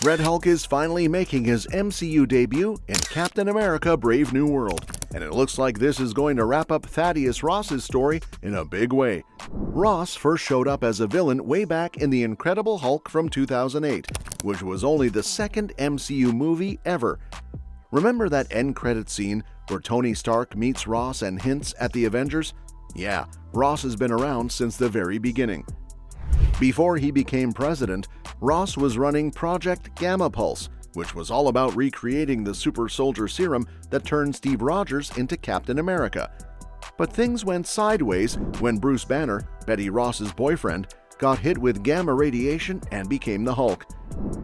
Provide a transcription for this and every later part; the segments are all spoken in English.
Red Hulk is finally making his MCU debut in Captain America: Brave New World, and it looks like this is going to wrap up Thaddeus Ross's story in a big way. Ross first showed up as a villain way back in The Incredible Hulk from 2008, which was only the second MCU movie ever. Remember that end credit scene where Tony Stark meets Ross and hints at the Avengers? Yeah, Ross has been around since the very beginning. Before he became president, Ross was running Project Gamma Pulse, which was all about recreating the super soldier serum that turned Steve Rogers into Captain America. But things went sideways when Bruce Banner, Betty Ross's boyfriend, got hit with gamma radiation and became the Hulk.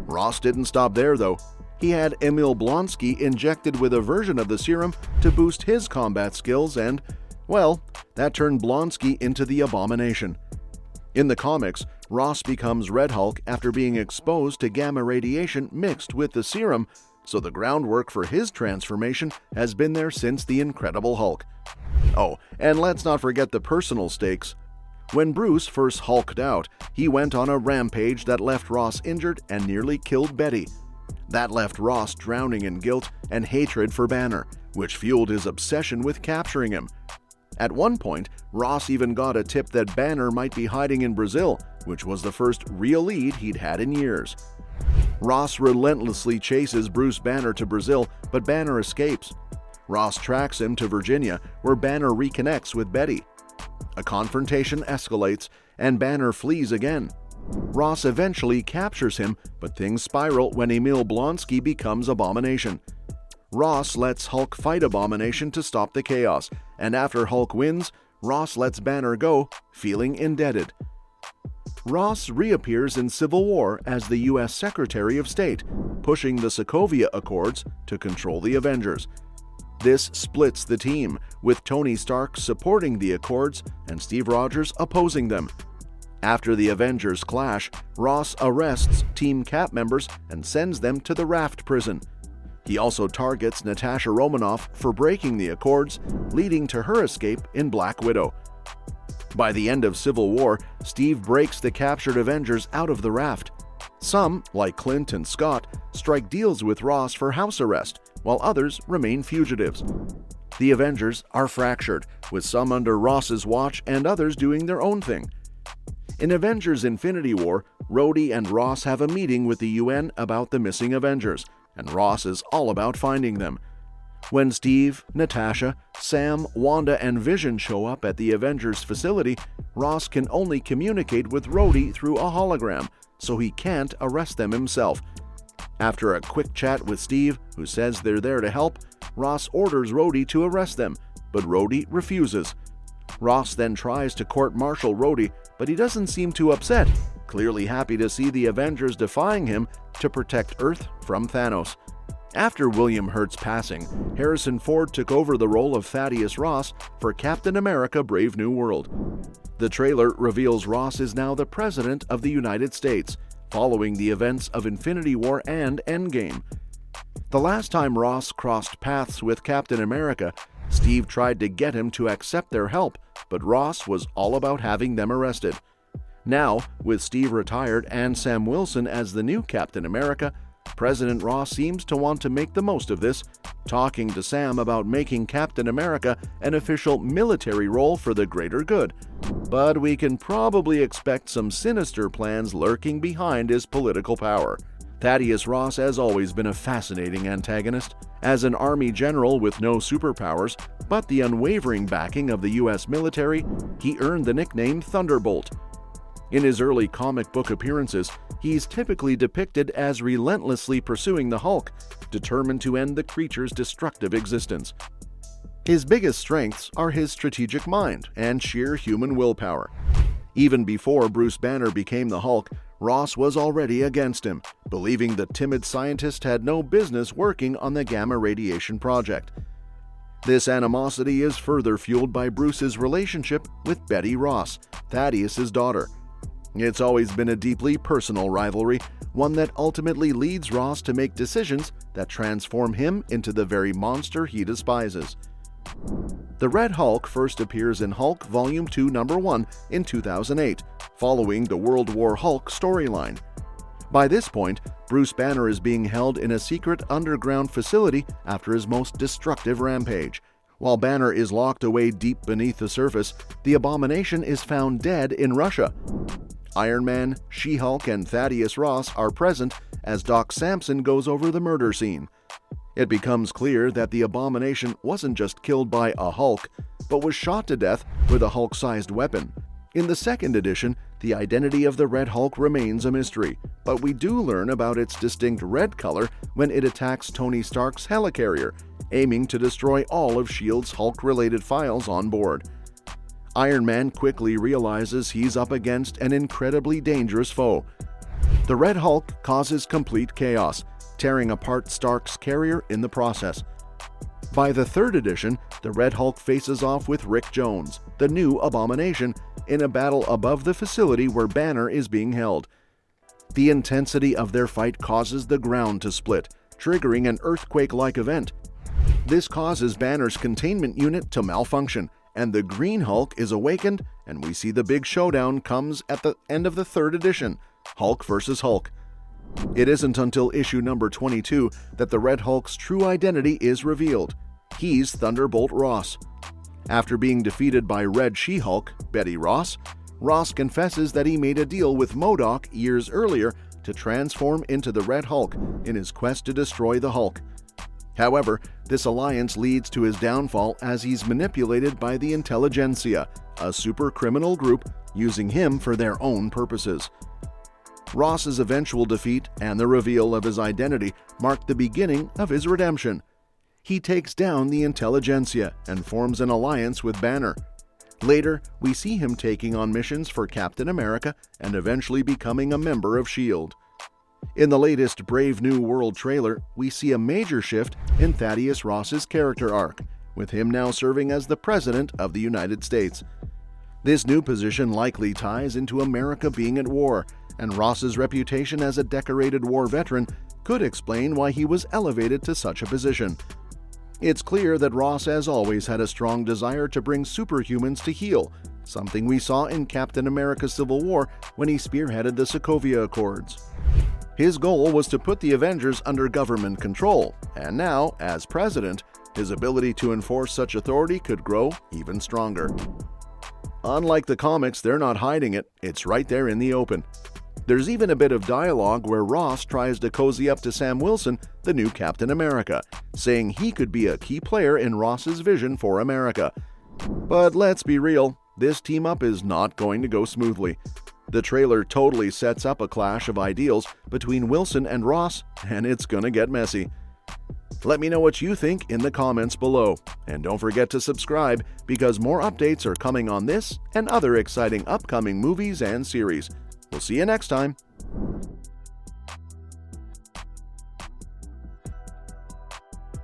Ross didn't stop there though. He had Emil Blonsky injected with a version of the serum to boost his combat skills and, well, that turned Blonsky into the Abomination. In the comics, Ross becomes Red Hulk after being exposed to gamma radiation mixed with the serum, so the groundwork for his transformation has been there since The Incredible Hulk. Oh, and let's not forget the personal stakes. When Bruce first hulked out, he went on a rampage that left Ross injured and nearly killed Betty. That left Ross drowning in guilt and hatred for Banner, which fueled his obsession with capturing him. At one point, Ross even got a tip that Banner might be hiding in Brazil, which was the first real lead he'd had in years. Ross relentlessly chases Bruce Banner to Brazil, but Banner escapes. Ross tracks him to Virginia, where Banner reconnects with Betty. A confrontation escalates, and Banner flees again. Ross eventually captures him, but things spiral when Emil Blonsky becomes Abomination. Ross lets Hulk fight Abomination to stop the chaos, and after Hulk wins, Ross lets Banner go, feeling indebted. Ross reappears in Civil War as the U.S. Secretary of State, pushing the Sokovia Accords to control the Avengers. This splits the team, with Tony Stark supporting the Accords and Steve Rogers opposing them. After the Avengers clash, Ross arrests Team Cap members and sends them to the Raft prison. He also targets Natasha Romanoff for breaking the Accords, leading to her escape in Black Widow. By the end of Civil War, Steve breaks the captured Avengers out of the Raft. Some, like Clint and Scott, strike deals with Ross for house arrest, while others remain fugitives. The Avengers are fractured, with some under Ross's watch and others doing their own thing. In Avengers Infinity War, Rhodey and Ross have a meeting with the UN about the missing Avengers, and Ross is all about finding them. When Steve, Natasha, Sam, Wanda, and Vision show up at the Avengers facility, Ross can only communicate with Rhodey through a hologram, so he can't arrest them himself. After a quick chat with Steve, who says they're there to help, Ross orders Rhodey to arrest them, but Rhodey refuses. Ross then tries to court-martial Rhodey, but he doesn't seem too upset, clearly happy to see the Avengers defying him to protect Earth from Thanos. After William Hurt's passing, Harrison Ford took over the role of Thaddeus Ross for Captain America: Brave New World. The trailer reveals Ross is now the President of the United States, following the events of Infinity War and Endgame. The last time Ross crossed paths with Captain America, Steve tried to get him to accept their help, but Ross was all about having them arrested. Now, with Steve retired and Sam Wilson as the new Captain America, President Ross seems to want to make the most of this, talking to Sam about making Captain America an official military role for the greater good. But we can probably expect some sinister plans lurking behind his political power. Thaddeus Ross has always been a fascinating antagonist. As an army general with no superpowers, but the unwavering backing of the U.S. military, he earned the nickname Thunderbolt. In his early comic book appearances, he's typically depicted as relentlessly pursuing the Hulk, determined to end the creature's destructive existence. His biggest strengths are his strategic mind and sheer human willpower. Even before Bruce Banner became the Hulk, Ross was already against him, believing the timid scientist had no business working on the gamma radiation project. This animosity is further fueled by Bruce's relationship with Betty Ross, Thaddeus' daughter. It's always been a deeply personal rivalry, one that ultimately leads Ross to make decisions that transform him into the very monster he despises. The Red Hulk first appears in Hulk Volume 2 #1 in 2008, following the World War Hulk storyline. By this point, Bruce Banner is being held in a secret underground facility after his most destructive rampage. While Banner is locked away deep beneath the surface, the Abomination is found dead in Russia. Iron Man, She-Hulk, and Thaddeus Ross are present as Doc Samson goes over the murder scene. It becomes clear that the Abomination wasn't just killed by a Hulk, but was shot to death with a Hulk-sized weapon. In the second edition, the identity of the Red Hulk remains a mystery, but we do learn about its distinct red color when it attacks Tony Stark's helicarrier, aiming to destroy all of S.H.I.E.L.D.'s Hulk-related files on board. Iron Man quickly realizes he's up against an incredibly dangerous foe. The Red Hulk causes complete chaos, tearing apart Stark's carrier in the process. By the third edition, the Red Hulk faces off with Rick Jones, the new Abomination, in a battle above the facility where Banner is being held. The intensity of their fight causes the ground to split, triggering an earthquake-like event. This causes Banner's containment unit to malfunction, and the Green Hulk is awakened, and we see the big showdown comes at the end of the third edition, Hulk vs. Hulk. It isn't until issue number 22 that the Red Hulk's true identity is revealed. He's Thunderbolt Ross. After being defeated by Red She-Hulk, Betty Ross, Ross confesses that he made a deal with MODOK years earlier to transform into the Red Hulk in his quest to destroy the Hulk. However, this alliance leads to his downfall as he's manipulated by the Intelligencia, a super criminal group using him for their own purposes. Ross's eventual defeat and the reveal of his identity mark the beginning of his redemption. He takes down the Intelligencia and forms an alliance with Banner. Later, we see him taking on missions for Captain America and eventually becoming a member of S.H.I.E.L.D. In the latest Brave New World trailer, we see a major shift in Thaddeus Ross's character arc, with him now serving as the President of the United States. This new position likely ties into America being at war, and Ross's reputation as a decorated war veteran could explain why he was elevated to such a position. It's clear that Ross has always had a strong desire to bring superhumans to heel, something we saw in Captain America Civil War when he spearheaded the Sokovia Accords. His goal was to put the Avengers under government control, and now, as president, his ability to enforce such authority could grow even stronger. Unlike the comics, they're not hiding it, it's right there in the open. There's even a bit of dialogue where Ross tries to cozy up to Sam Wilson, the new Captain America, saying he could be a key player in Ross's vision for America. But let's be real, this team-up is not going to go smoothly. The trailer totally sets up a clash of ideals between Wilson and Ross, and it's gonna get messy. Let me know what you think in the comments below, and don't forget to subscribe because more updates are coming on this and other exciting upcoming movies and series. We'll see you next time.